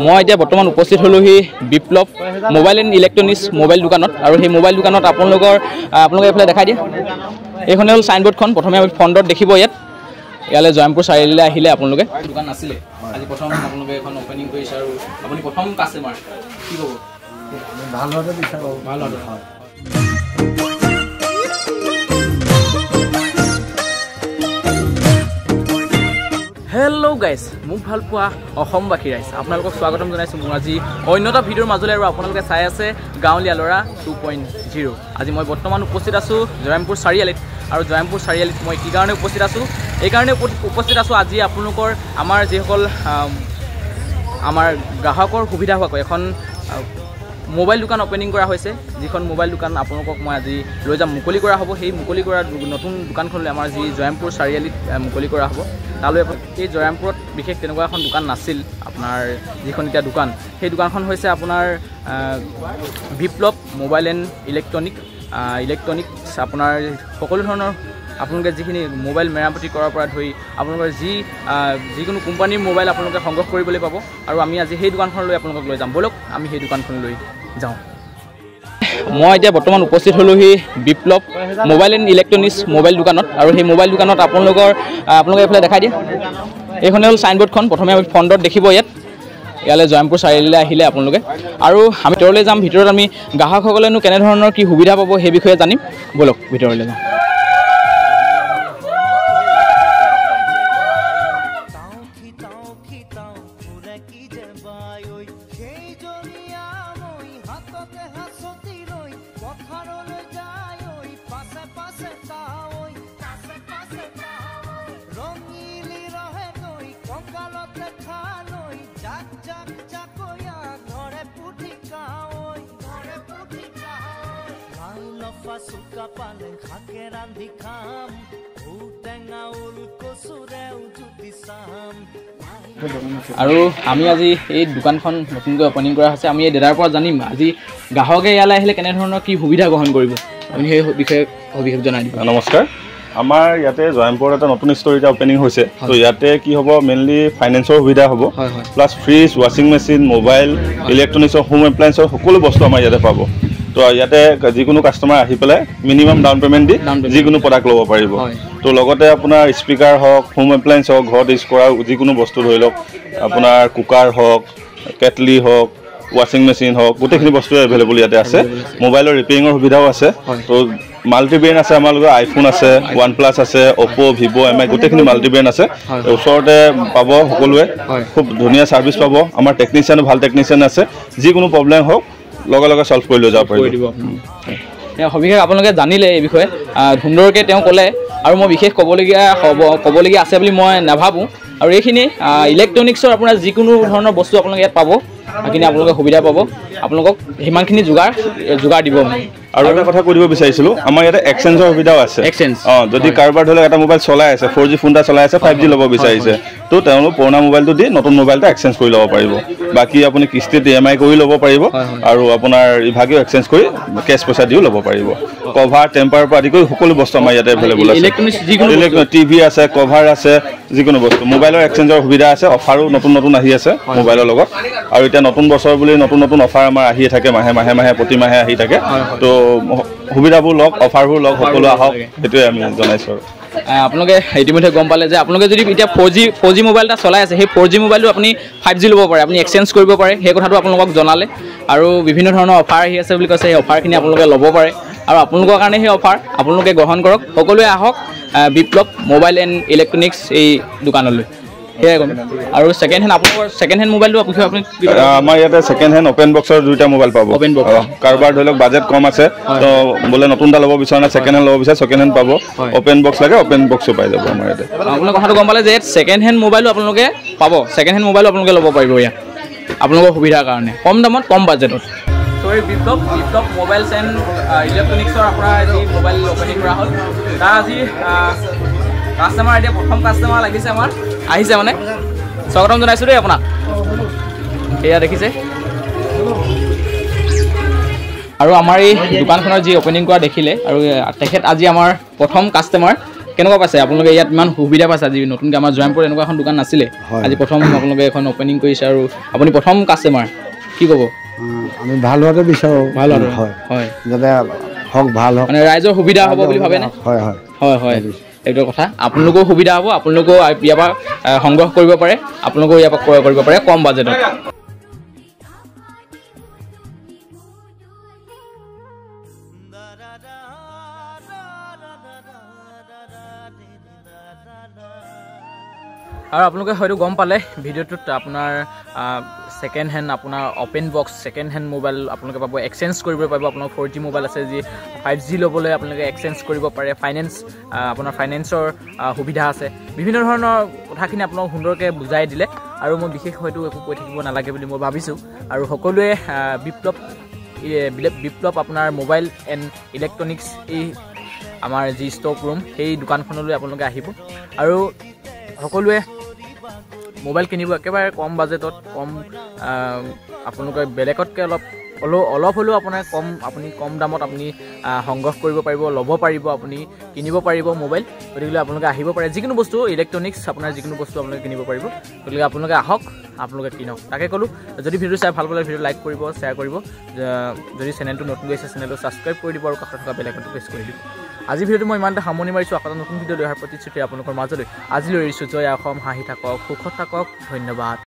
মই এতিয়া বৰ্তমান উপস্থিত হলোহি বিপ্লৱ মোবাইল এণ্ড ইলেক্ট্ৰনিক্স মোবাইল দোকানত আৰু সেই মোবাইল দোকানত আপোনালোকে এইফালে দেখাই দিয়ে এইখনে হ'ল সাইনবোৰ্ডখন প্ৰথমে ফ্ৰণ্টত দেখিব ইয়ালে জয়মপুৰ চাৰিআলিলৈ আহিলে আপোনালোকে দোকান নাছিলে আজি প্ৰথম আপোনালোকে এখন ওপেনিং কৰিছে আৰু আপুনি প্ৰথম কাষ্টমাৰ কি ক'ব ভাল হ'লে বিচাৰো ভাল হ'লে হেল্ল' গাইজ মোক ভাল পোৱা অসমবাসী ৰাইজ আপোনালোকক স্বাগতম জনাইছোঁ মোৰ আজি অন্য এটা ভিডিঅ'ৰ মাজলৈ আৰু আপোনালোকে চাই আছে গাঁৱলীয়া ল'ৰা 2.0 আজি মই বৰ্তমান উপস্থিত আছোঁ জয়মপুৰ চাৰিআলিত আৰু জয়মপুৰ চাৰিআলিত মই কি কাৰণে উপস্থিত আছোঁ এইকাৰণে উপস্থিত আছোঁ আজি আপোনালোকৰ আমাৰ যিসকল আমাৰ গ্ৰাহকৰ সুবিধা হোৱাকৈ এখন মোবাইল দোকান ওপেনিং কৰা হৈছে যিখন মোবাইল দোকান আপোনালোকক মই আজি লৈ যাম মুকলি কৰা হ'ব সেই মুকলি কৰা নতুন দোকানখনলৈ আমাৰ যি জয়মপুৰ চাৰিআলিত মুকলি কৰা হ'ব তালৈ এই জয়মপুৰত বিশেষ তেনেকুৱা এখন দোকান নাছিল আপোনাৰ যিখন এতিয়া দোকান সেই দোকানখন হৈছে আপোনাৰ বিপ্লৱ মোবাইল এণ্ড ইলেক্ট্ৰনিক্স আপোনাৰ সকলো ধৰণৰ আপোনালোকে যিখিনি মোবাইল মেৰামতি কৰাৰ পৰা ধৰি আপোনালোকৰ যিকোনো কোম্পানীৰ মোবাইল আপোনালোকে সংগ্ৰহ কৰিবলৈ পাব আৰু আমি আজি সেই দোকানখনলৈ আপোনালোকক লৈ যাম ব'লক আমি সেই দোকানখনলৈ যাওঁ মই এতিয়া বৰ্তমান উপস্থিত হলোহি বিপ্লৱ মোবাইল এণ্ড ইলেক্ট্ৰনিক্স মোবাইল দোকানত আৰু সেই মোবাইল দোকানত আপোনালোকে এইফালে দেখাই দিয়ে এইখনে হ'ল সাইনবোৰ্ডখন প্ৰথমে ফ্ৰণ্টত দেখিব ইয়ালে জয়মপুৰ চাৰিআলিলৈ আহিলে আপোনালোকে আৰু আমি ভিতৰলৈ যাম ভিতৰত আমি গ্ৰাহকসকলেনো কেনেধৰণৰ কি সুবিধা পাব সেই বিষয়ে জানিম ব'লক ভিতৰলৈ যাওঁ আৰু আমি আজি এই দোকানখন নতুনকৈ ওপেনিং কৰা হৈছে আমি এই দাদাৰ পৰা জানিম আজি গ্ৰাহকে ইয়ালৈ আহিলে কেনেধৰণৰ কি সুবিধা গ্ৰহণ কৰিব আপুনি সেই বিষয়ে সবিশেষ জনাই দিব নমস্কাৰ আমাৰ ইয়াতে জয়মপুৰত এটা নতুন ষ্ট'ৰ এটা ওপেনিং হৈছে তো ইয়াতে কি হ'ব মেইনলি ফাইনেন্সৰ সুবিধা হ'ব প্লাছ ফ্ৰিজ ৱাশ্বিং মেচিন মোবাইল ইলেক্ট্ৰনিক্সৰ হোম এপ্লায়েন্সৰ সকলো বস্তু আমাৰ ইয়াতে পাব তো ইয়াতে যিকোনো কাষ্টমাৰ আহি পেলাই মিনিমাম ডাউন পে'মেণ্ট দি যিকোনো প্ৰডাক্ট ল'ব পাৰিব তো লগতে আপোনাৰ স্পীকাৰ হওক হোম এপ্লায়েন্স হওক ঘৰত ইউজ কৰা যিকোনো বস্তু ধৰি লওক আপোনাৰ কুকাৰ হওক কেটলি হওক ৱাশ্বিং মেচিন হওক গোটেইখিনি বস্তু এভেইলেবল ইয়াতে আছে মোবাইলৰ ৰিপেয়াৰিঙৰ সুবিধাও আছে তো মাল্টিব্ৰেণ্ড আছে আমাৰ লগত আইফোন আছে OnePlus আছে Oppo Vivo MI গোটেইখিনি মাল্টিব্ৰেণ্ড আছে ওচৰতে পাব সকলোৱে খুব ধুনীয়া ছাৰ্ভিচ পাব আমাৰ টেকনিচিয়ানো ভাল টেকনিচিয়ান আছে যিকোনো প্ৰব্লেম হওক লগে লগে সলভ কৰি লৈ যাব পাৰিব সবিশেষ আপোনালোকে জানিলে এই বিষয়ে সুন্দৰকৈ তেওঁ ক'লে আৰু মই বিশেষ ক'বলগীয়া আছে বুলি মই নাভাবোঁ আৰু এইখিনি ইলেক্ট্ৰনিক্সৰ আপোনাৰ যিকোনো ধৰণৰ বস্তু আপোনালোকে ইয়াত পাব সেইখিনি আপোনালোকে সুবিধা পাব আপোনালোকক সিমানখিনি যোগাৰ দিব আৰু এটা কথা কৈ দিব বিচাৰিছিলোঁ আমাৰ ইয়াতে এক্সচেঞ্জৰ সুবিধাও আছে যদি কাৰোবাৰ ধৰি লওক এটা মোবাইল চলাই আছে 4G ফোন এটা চলাই আছে 5G ল'ব বিচাৰিছে তো তেওঁলোক পুৰণা মোবাইলটো দি নতুন মোবাইল এটা এক্সচেঞ্জ কৰি ল'ব পাৰিব বাকী আপুনি কিস্তিত EMI কৰি ল'ব পাৰিব আৰু আপোনাৰ ইভাগেও এক্সচেঞ্জ কৰি কেছ পইচা দিও ল'ব পাৰিব কভাৰ টেম্পাৰৰ পৰা আদি কৰি সকলো বস্তু আমাৰ ইয়াতে এভেইলেবল আছে টিভি আছে কভাৰ আছে যিকোনো বস্তু মোবাইলৰ এক্সচেঞ্জৰ সুবিধা আছে অফাৰো নতুন আহি আছে মোবাইলৰ লগত আৰু এতিয়া নতুন বছৰ বুলি নতুন অফাৰ আমাৰ আহিয়ে থাকে মাহে প্ৰতি মাহে আহি থাকে তো সুবিধাবোৰ লওক অফাৰবোৰ লওক সকলো আহক সেইটোৱে আমি জনাইছোঁ আপোনালোকে ইতিমধ্যে গম পালে যে আপোনালোকে যদি এতিয়া 4G মোবাইল এটা চলাই আছে সেই 4G মোবাইলটো আপুনি 5G ল'ব পাৰে আপুনি এক্সচেঞ্জ কৰিব পাৰে সেই কথাটো আপোনালোকক জনালে আৰু বিভিন্ন ধৰণৰ অফাৰ আহি আছে বুলি কৈছে সেই অফাৰখিনি আপোনালোকে ল'ব পাৰে আৰু আপোনালোকৰ কাৰণে সেই অফাৰ আপোনালোকে গ্ৰহণ কৰক সকলোৱে আহক বিপ্লৱ মোবাইল এণ্ড ইলেক্ট্ৰনিক্স এই দোকানলৈ সেয়াই ক'ম আৰু আপোনালোকৰ ছেকেণ্ড হেণ্ড মোবাইলটো আপুনি আমাৰ ইয়াতে ছেকেণ্ড হেণ্ড অপেন বক্সৰ দুইটা মোবাইল পাব কাৰোবাৰ ধৰি লওক বাজেট কম আছে তো বোলে নতুন এটা ল'ব বিচাৰে না ছেকেণ্ড হেণ্ড ল'ব বিচাৰে ছেকেণ্ড হেণ্ড পাব অপেন বক্স লাগে অপেন বক্সো পাই যাব আমাৰ ইয়াতে আপোনালোকে কথাটো গম পালে যে ছেকেণ্ড হেণ্ড মোবাইলো আপোনালোকে পাব ছেকেণ্ড হেণ্ড মোবাইলো আপোনালোকে ল'ব পাৰিব ইয়াত আপোনালোকৰ সুবিধাৰ কাৰণে কম দামত কম বাজেটত বিপ্লৱ মোবাইলছ এণ্ড ইলেক্ট্ৰনিক্সৰ আপোনাৰ যি মোবাইল ওপেনিং কৰা হ'ল তাৰ আজি কাষ্টমাৰ এতিয়া প্ৰথম কাষ্টমাৰ লাগিছে আমাৰ আহিছে মানে স্বাগতম জনাইছোঁ দেই আপোনাক এয়া দেখিছে আৰু আমাৰ এই দোকানখনৰ যি ওপেনিং কৰা দেখিলে আৰু তেখেত আজি আমাৰ প্ৰথম কাষ্টমাৰ কেনেকুৱা পাইছে আপোনালোকে ইয়াত ইমান সুবিধা পাইছে আজি নতুনকৈ আমাৰ জয়ন্তপুৰত এনেকুৱা এখন দোকান নাছিলে আজি প্ৰথম আপোনালোকে এখন অপেনিং কৰিছে আৰু আপুনি প্ৰথম কাষ্টমাৰ কি ক'ব আমি ভাল হোৱাটো বিচাৰোঁ ভাল আৰু হয় যাতে হওক ভাল হওক মানে ৰাইজৰ সুবিধা হ'ব বুলি ভাবেনে হয় হয় হয় হয় এইটো কথা আপোনালোকেও সুবিধা হ'ব আপোনালোকেও ইয়াৰ পৰা সংগ্ৰহ কৰিব পাৰে আপোনালোকেও ইয়াৰ পৰা ক্ৰয় কৰিব পাৰে কম বাজেটত আৰু আপোনালোকে হয়তো গম পালে ভিডিঅ'টোত আপোনাৰ ছেকেণ্ড হেণ্ড আপোনাৰ open box second hand mobile আপোনালোকে পাব এক্সচেঞ্জ কৰিব পাৰিব আপোনাৰ 4G মোবাইল আছে যি 5G ল'বলৈ আপোনালোকে এক্সচেঞ্জ কৰিব পাৰে আপোনাৰ ফাইনেন্সৰ সুবিধা আছে বিভিন্ন ধৰণৰ কথাখিনি আপোনাক সুন্দৰকৈ বুজাই দিলে আৰু মই বিশেষ হয়তো একো কৈ থাকিব নালাগে বুলি মই ভাবিছোঁ আৰু সকলোৱে বিপ্লৱ আপোনাৰ মোবাইল এণ্ড ইলেক্ট্ৰনিক্স এই আমাৰ যি ষ্টক ৰুম সেই দোকানখনলৈ আপোনালোকে আহিব আৰু সকলোৱে মোবাইল কিনিব একেবাৰে কম বাজেটত কম আপোনালোকে বেলেগতকৈ অলপ হ'লেও আপুনি কম দামত আপুনি সংগ্ৰহ কৰিব পাৰিব ল'ব পাৰিব আপুনি কিনিব পাৰিব মোবাইল গতিকে আপোনালোকে আহিব পাৰে যিকোনো বস্তু ইলেক্ট্ৰনিক্স আপোনাৰ যিকোনো বস্তু আপোনালোকে কিনিব পাৰিব গতিকে আপোনালোকে আহক আপোনালোকে কিনক তাকে ক'লোঁ যদি ভিডিঅ' চাই ভাল পালে ভিডিঅ' লাইক কৰিব শ্বেয়াৰ কৰিব যদি চেনেলটো নতুন গৈছে চেনেলটো ছাবস্ক্ৰাইব কৰি দিব আৰু কাষত থকা বেল আইকনটো প্ৰেছ কৰি দিব আজি ভিডিঅ'টো মই ইমানতে সামৰণি মাৰিছোঁ আকৌ নতুন ভিডিঅ' লৈ অহাৰ প্ৰতিশ্ৰুতি আপোনালোকৰ মাজলৈ আজিলৈ এৰিছোঁ জয় অসম হাঁহি থাকক সুখত থাকক ধন্যবাদ